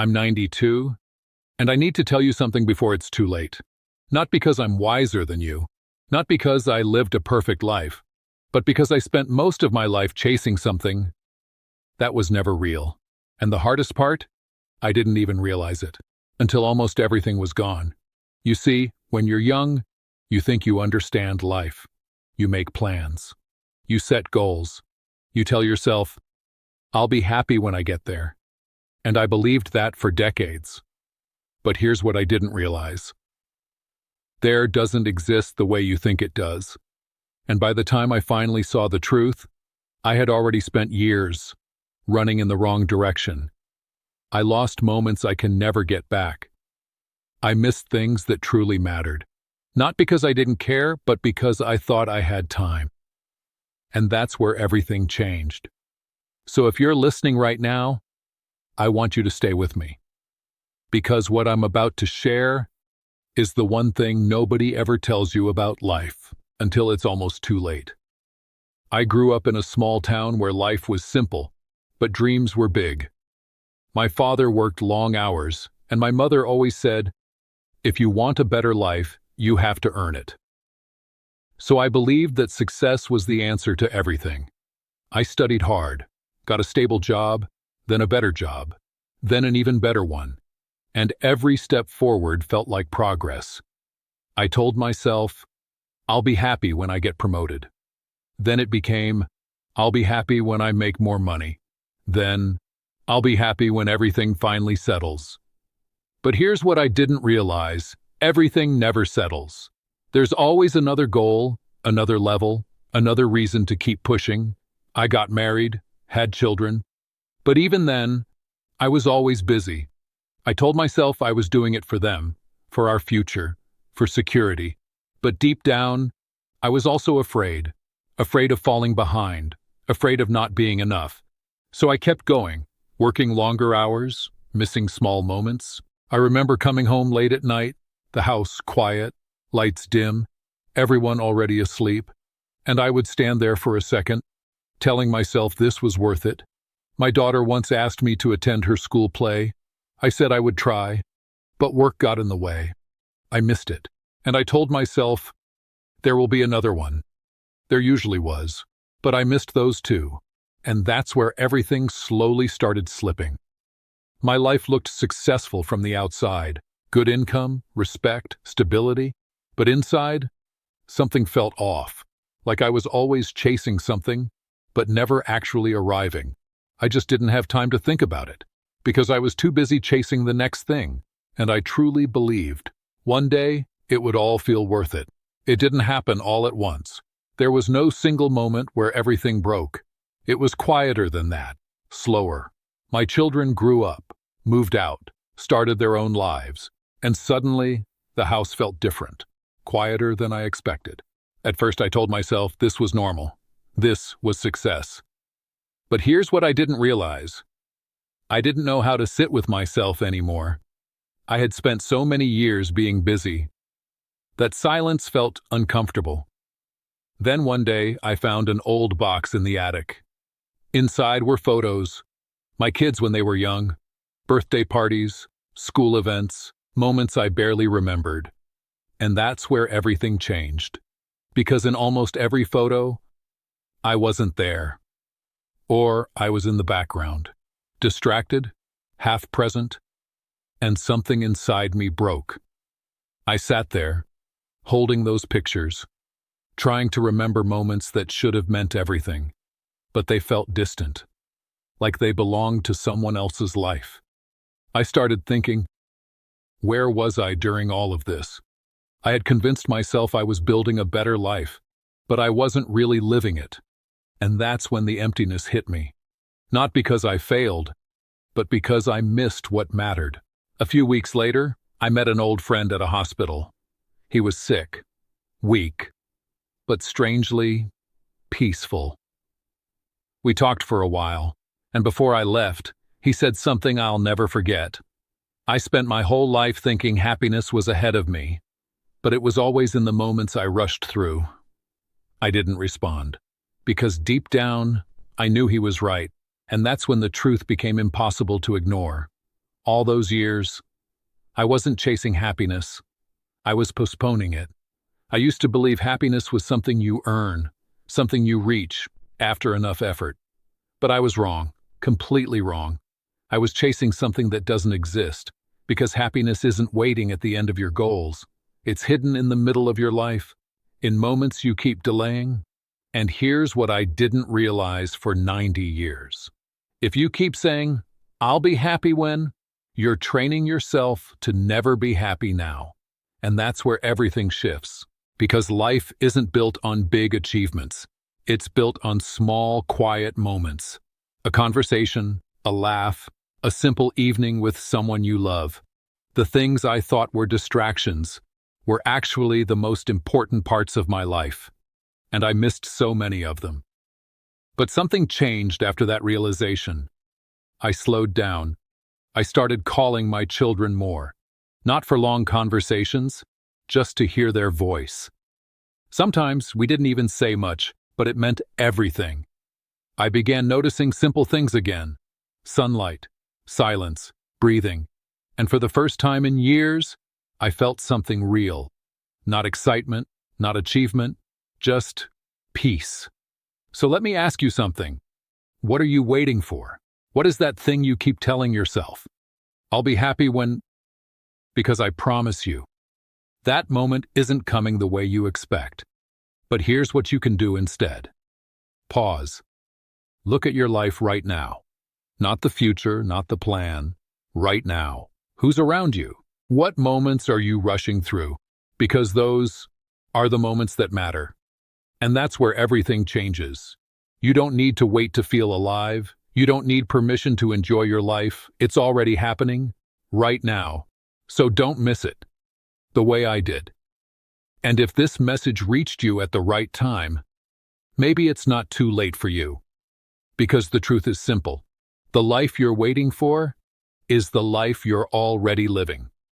I'm 92, and I need to tell you something before it's too late. Not because I'm wiser than you, not because I lived a perfect life, but because I spent most of my life chasing something that was never real. And the hardest part? I didn't even realize it until almost everything was gone. You see, when you're young, you think you understand life. You make plans. You set goals. You tell yourself, I'll be happy when I get there. And I believed that for decades. But here's what I didn't realize. There doesn't exist the way you think it does. And by the time I finally saw the truth, I had already spent years running in the wrong direction. I lost moments I can never get back. I missed things that truly mattered. Not because I didn't care, but because I thought I had time. And that's where everything changed. So if you're listening right now, I want you to stay with me. Because what I'm about to share is the one thing nobody ever tells you about life until it's almost too late. I grew up in a small town where life was simple, but dreams were big. My father worked long hours, and my mother always said, if you want a better life, you have to earn it. So I believed that success was the answer to everything. I studied hard, got a stable job, then a better job, then an even better one. And every step forward felt like progress. I told myself, I'll be happy when I get promoted. Then it became, I'll be happy when I make more money. Then, I'll be happy when everything finally settles. But here's what I didn't realize. Everything never settles. There's always another goal, another level, another reason to keep pushing. I got married, had children. But even then, I was always busy. I told myself I was doing it for them, for our future, for security. But deep down, I was also afraid of falling behind, afraid of not being enough. So I kept going, working longer hours, missing small moments. I remember coming home late at night, the house quiet, lights dim, everyone already asleep, and I would stand there for a second, telling myself this was worth it. My daughter once asked me to attend her school play. I said I would try, but work got in the way. I missed it, and I told myself, there will be another one. There usually was, but I missed those too, and that's where everything slowly started slipping. My life looked successful from the outside, good income, respect, stability, but inside, something felt off, like I was always chasing something, but never actually arriving. I just didn't have time to think about it, because I was too busy chasing the next thing, and I truly believed one day it would all feel worth it. It didn't happen all at once. There was no single moment where everything broke. It was quieter than that, slower. My children grew up, moved out, started their own lives, and suddenly the house felt different, quieter than I expected. At first I told myself this was normal. This was success. But here's what I didn't realize. I didn't know how to sit with myself anymore. I had spent so many years being busy that silence felt uncomfortable. Then one day I found an old box in the attic. Inside were photos, my kids when they were young, birthday parties, school events, moments I barely remembered. And that's where everything changed. Because in almost every photo, I wasn't there. Or I was in the background, distracted, half present, and something inside me broke. I sat there, holding those pictures, trying to remember moments that should have meant everything, but they felt distant, like they belonged to someone else's life. I started thinking, where was I during all of this? I had convinced myself I was building a better life, but I wasn't really living it. And that's when the emptiness hit me. Not because I failed, but because I missed what mattered. A few weeks later, I met an old friend at a hospital. He was sick, weak, but strangely peaceful. We talked for a while, and before I left, he said something I'll never forget. I spent my whole life thinking happiness was ahead of me, but it was always in the moments I rushed through. I didn't respond, because deep down, I knew he was right, and that's when the truth became impossible to ignore. All those years, I wasn't chasing happiness. I was postponing it. I used to believe happiness was something you earn, something you reach after enough effort. But I was wrong, completely wrong. I was chasing something that doesn't exist, because happiness isn't waiting at the end of your goals. It's hidden in the middle of your life, in moments you keep delaying. And here's what I didn't realize for 90 years. If you keep saying, "I'll be happy when," you're training yourself to never be happy now. And that's where everything shifts. Because life isn't built on big achievements. It's built on small, quiet moments. A conversation, a laugh, a simple evening with someone you love. The things I thought were distractions were actually the most important parts of my life. And I missed so many of them. But something changed after that realization. I slowed down. I started calling my children more. Not for long conversations, just to hear their voice. Sometimes we didn't even say much, but it meant everything. I began noticing simple things again. Sunlight, silence, breathing. And for the first time in years, I felt something real. Not excitement, not achievement, just peace. So let me ask you something. What are you waiting for? What is that thing you keep telling yourself? I'll be happy when... Because I promise you, that moment isn't coming the way you expect. But here's what you can do instead. Pause. Look at your life right now. Not the future, not the plan. Right now. Who's around you? What moments are you rushing through? Because those are the moments that matter. And that's where everything changes. You don't need to wait to feel alive. You don't need permission to enjoy your life. It's already happening right now. So don't miss it, the way I did. And if this message reached you at the right time, maybe it's not too late for you. Because the truth is simple. The life you're waiting for is the life you're already living.